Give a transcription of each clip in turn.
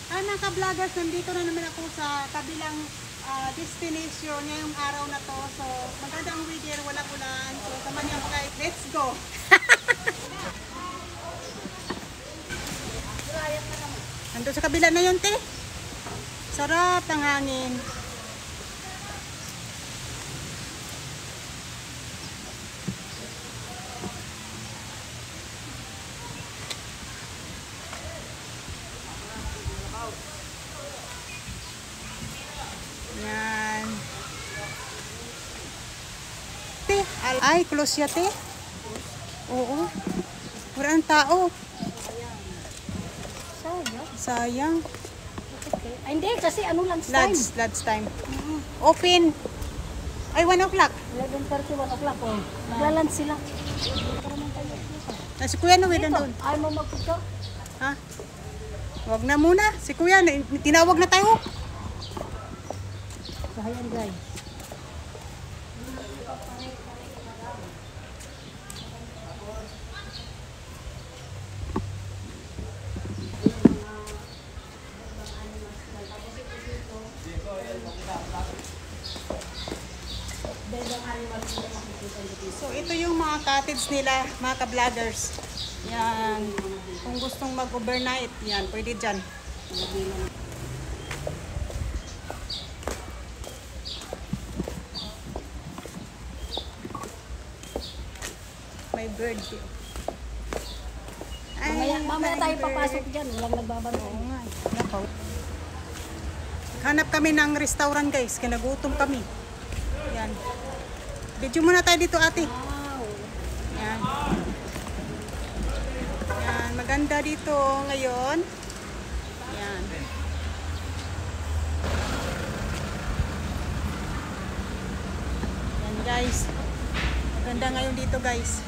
Ay, mga ka-vloggers, nandito na naman ako sa kabilang destination ngayong araw na to. So, magandang weather, walang ulan. So, sama niyo ako guys. Let's go! Nandun sa kabila na yun, te. Sarap ng hangin. Yan. Te, ay, close ya, te. Oo. Walang tao. Sayang. Ay, hindi, kasi ano lunch time. Lunch time. Open. Ay, 1 o'clock. 11:30, 1 o'clock. Oh. Maglalunch sila. Si Kuya Noe doon. Ayaw mo mag-picture? Ha? Wag na muna. Si Kuya, tinawag na tayo. So, ayan guys. So, ito yung mga cottage nila, mga ka-vloggers. Yan. Kung gustong mag-overnight, yan, pwede dyan. May bird dito. Mamaya tayo papasok dyan. Walang nagbabano. Oo nga. Nakaw. Hanap kami ng restaurant guys. Kinagutom kami. Yan. Video muna tayo dito ate. Wow. Yan. Yan. Maganda dito ngayon. Yan. Yan guys. Maganda ngayon dito guys.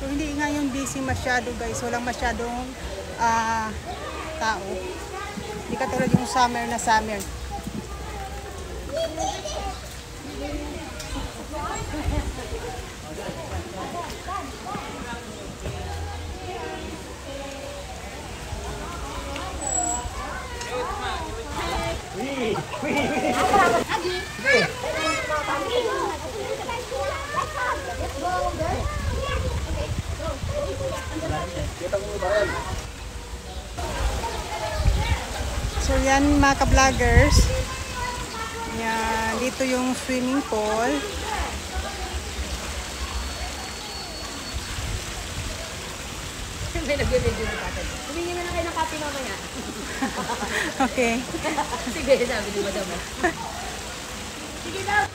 So hindi ngayon busy masyado guys, walang masyadong tao. Hindi katulad yung summer na summer. So yan mga ka-vloggers. Yan, dito yung swimming pool. May nag-video na tatay. Humingi na lang kayo ng copy mamaya. Okay. Sige, sabi ni madam. Sige daw.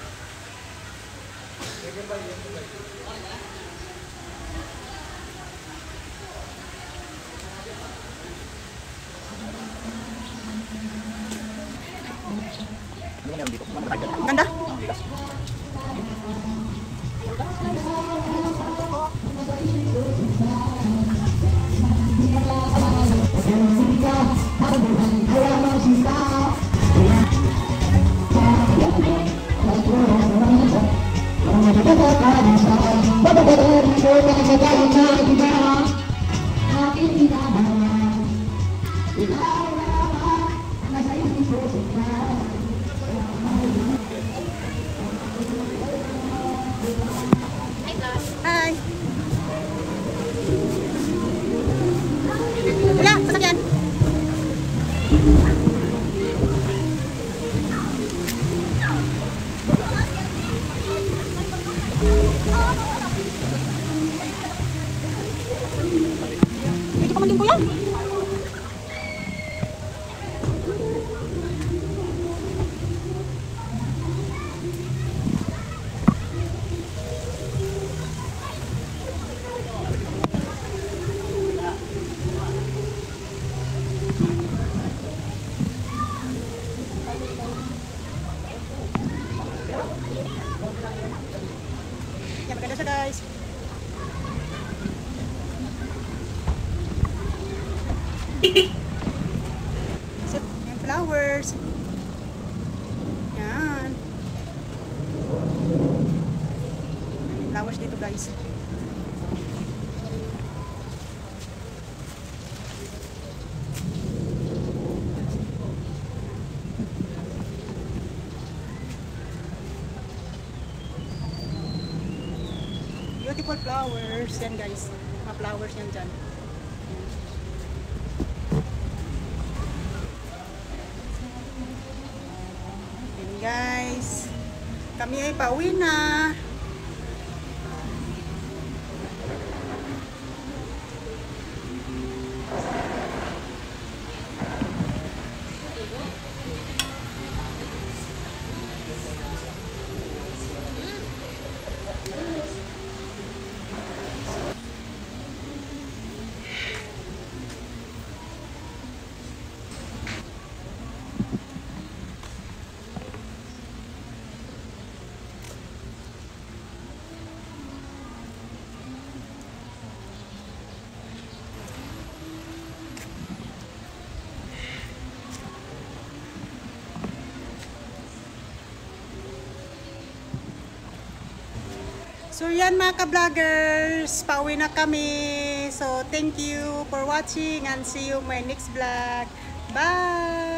Ganda. Hi. Wala, sasakyan. Dito ka man din kuya. Yan, maganda na siya guys. So, yung flowers. Yan. May flowers dito guys. Beautiful flowers. Yan guys. Mga flowers yan dyan. Yan guys. Kami ay pauwi na. So yan mga ka-vloggers, pauwi na kami. So thank you for watching and see you my next vlog. Bye!